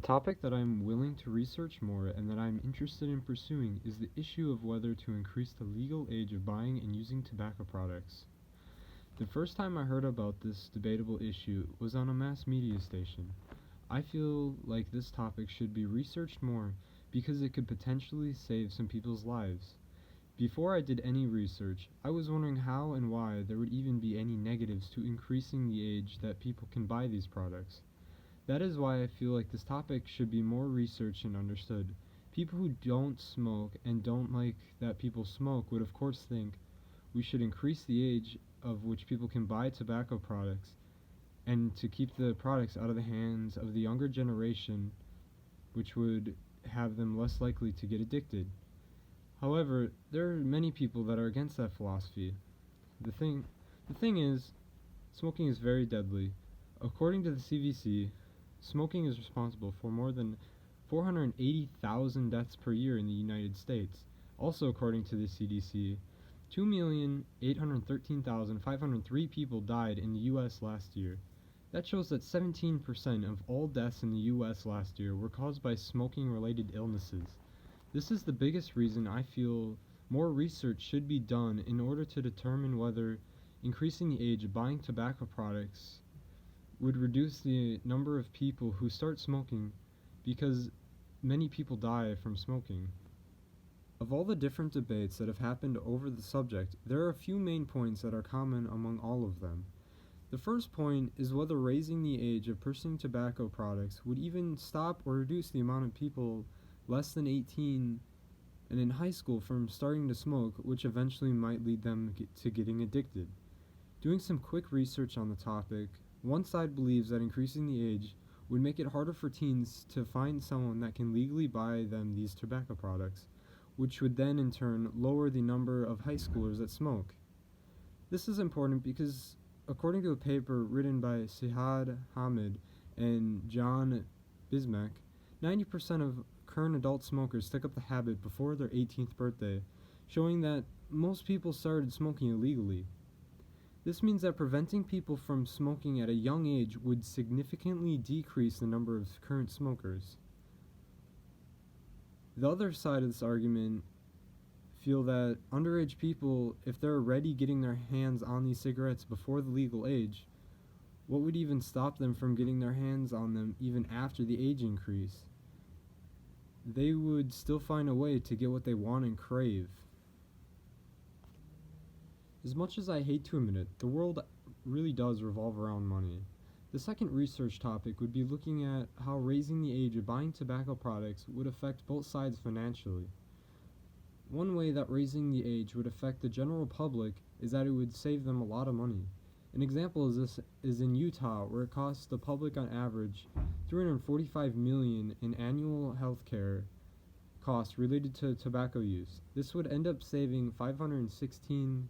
topic that I'm willing to research more and that I'm interested in pursuing is the issue of whether to increase the legal age of buying and using tobacco products. The first time I heard about this debatable issue was on a mass media station. I feel like this topic should be researched more because it could potentially save some people's lives. Before I did any research, I was wondering how and why there would even be any negatives to increasing the age that people can buy these products. That is why I feel like this topic should be more researched and understood. People who don't smoke and don't like that people smoke would of course think we should increase the age of which people can buy tobacco products and to keep the products out of the hands of the younger generation, which would have them less likely to get addicted. However, there are many people that are against that philosophy. The thing is, smoking is very deadly. According to the CDC, smoking is responsible for more than 480,000 deaths per year in the United States. Also, according to the CDC, 2,813,503 people died in the U.S. last year. That shows that 17% of all deaths in the U.S. last year were caused by smoking-related illnesses. This is the biggest reason I feel more research should be done in order to determine whether increasing the age of buying tobacco products would reduce the number of people who start smoking because many people die from smoking. Of all the different debates that have happened over the subject, there are a few main points that are common among all of them. The first point is whether raising the age of purchasing tobacco products would even stop or reduce the amount of people less than 18 and in high school from starting to smoke, which eventually might lead them to getting addicted. Doing some quick research on the topic, one side believes that increasing the age would make it harder for teens to find someone that can legally buy them these tobacco products, which would then in turn lower the number of high schoolers that smoke. This is important because, according to a paper written by Sihad Hamid and John Bismek, 90% of current adult smokers took up the habit before their 18th birthday, showing that most people started smoking illegally. This means that preventing people from smoking at a young age would significantly decrease the number of current smokers. The other side of this argument feel that underage people, if they're already getting their hands on these cigarettes before the legal age, what would even stop them from getting their hands on them even after the age increase? They would still find a way to get what they want and crave. As much as I hate to admit it, the world really does revolve around money. The second research topic would be looking at how raising the age of buying tobacco products would affect both sides financially. One way that raising the age would affect the general public is that it would save them a lot of money. An example of this is in Utah, where it costs the public on average $345 million in annual health care costs related to tobacco use. This would end up saving $516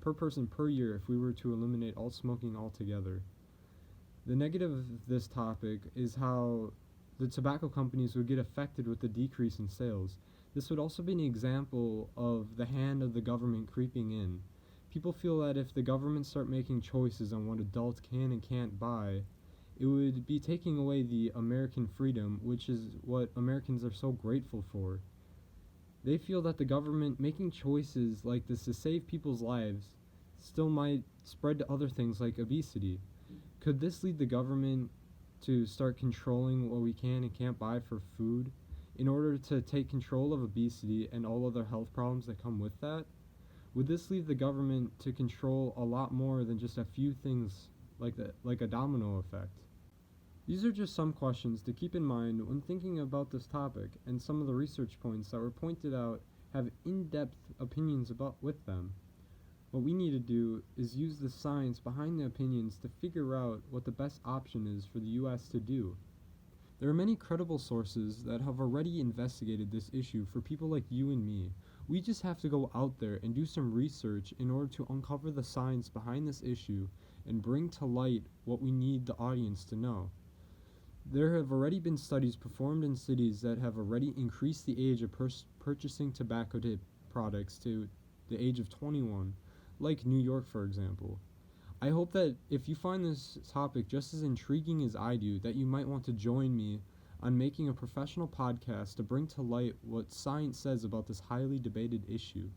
per person per year if we were to eliminate all smoking altogether. The negative of this topic is how the tobacco companies would get affected with the decrease in sales. This would also be an example of the hand of the government creeping in. People feel that if the government start making choices on what adults can and can't buy, it would be taking away the American freedom, which is what Americans are so grateful for. They feel that the government making choices like this to save people's lives still might spread to other things like obesity. Could this lead the government to start controlling what we can and can't buy for food in order to take control of obesity and all other health problems that come with that? Would this leave the government to control a lot more than just a few things like a domino effect? These are just some questions to keep in mind when thinking about this topic, and some of the research points that were pointed out have in-depth opinions with them. What we need to do is use the science behind the opinions to figure out what the best option is for the U.S. to do. There are many credible sources that have already investigated this issue for people like you and me. We just have to go out there and do some research in order to uncover the science behind this issue and bring to light what we need the audience to know. There have already been studies performed in cities that have already increased the age of purchasing tobacco products to the age of 21, like New York, for example. I hope that if you find this topic just as intriguing as I do, that you might want to join me on making a professional podcast to bring to light what science says about this highly debated issue.